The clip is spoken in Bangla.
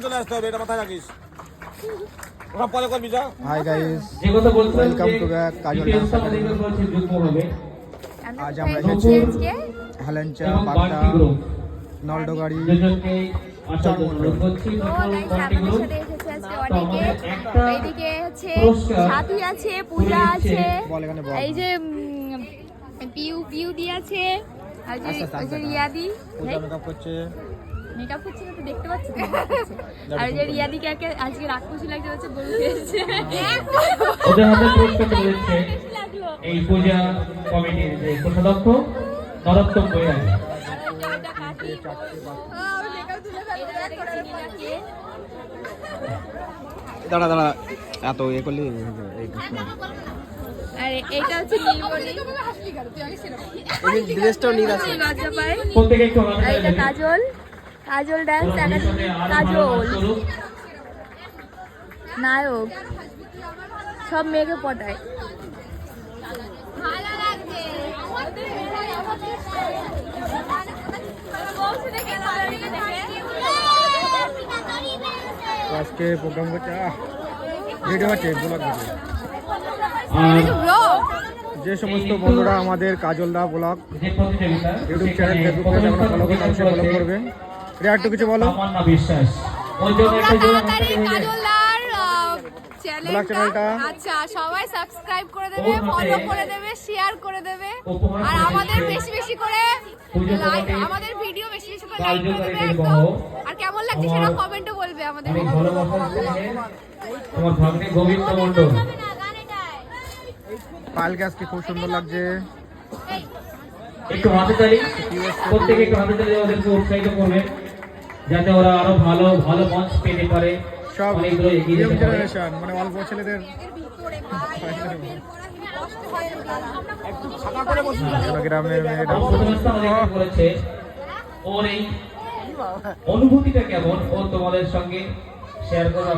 চলে আসতে হবে, এটা মাথায় রাখিস। ওরা পরে করবি যা। হাই গাইস, যে কথা বলছিলাম welcome to back Kajal dance academy. আজ আমরা এসেছি হেলেঞ্চা বাগদা নলডোগাড়ি চরমন্ডল। এইদিকে আছে সাথী আছে, পূজা আছে, এই যে পিউ দি আছে, আর যে রিয়াদি মেকআপ করছে। মেকআপ করছে না তো দেখতে পাচ্ছি না। আর যে রিয়াদিকে আজকে রাক্ষসী লাগছে, হচ্ছে গরু খেয়েছে। ওদের হাতে পুরস্কার রয়েছে এই পূজা কমিটির যে কোষাধ্যক্ষ নরোত্তম বৈরাগী। দাঁড়া দাঁড়া, এত ইয়ে করলি। আর এইটা হচ্ছে নীলমণি, ড্রেসটাও নীল আছে। লজ্জা পায়। প্রত্যেকে একটু আর এটা কাজল, কাজল ডান্স একাডেমি, কাজল নায়ক, সব মেয়েকে পটায়। ভালো লাগছে। আজকে প্রোগ্রাম করছে, ভিডিও হচ্ছে ব্লগ ভিডিও। যে সমস্ত বন্ধুরা আমাদের কাজলদা ব্লগ যে প্রতিযোগিতা ইউটিউব চ্যানেল, ফেসবুক পেজ আমরা ফলো করতে অবশ্যই ফলো করবেন। রিয়া একটু কিছু বলো। সামান্য বিশ্বাস ওই জন্য একটা ব্লগ চ্যানেলটা আচ্ছা সবাই সাবস্ক্রাইব করে দেবে, ফলো করে দেবে, শেয়ার করে দেবে, আর আমাদের বেশি বেশি করে লাইক, আমাদের ভিডিও বেশি বেশি করে লাইক করে দেবে একদম। আর কেমন লাগছে সেটা কমেন্টে বলবে আমাদের। অনেক ভালোবাসা দিয়েছে তোমার ভাগ্নে গোবিন্দ মণ্ডল। পালকে আজকে খুব সুন্দর লাগছে। একটু হাতে তালি, প্রত্যেকে একটু হাতে তালি ওদেরকে উৎসাহিত করবে যাতে ওরা আরো ভালো ভালো মঞ্চ পেতে পারে, সব অনেকগুলো এগিয়ে ইয়ং যেতে পারে। জেনারেশন, মানে অল্প ছেলেদের গ্রামের মেয়েরা অবস্থা আমাদেরকে বলেছে ওর এই অনুভূতিটা কেমন ও তোমাদের সঙ্গে শেয়ার করবে।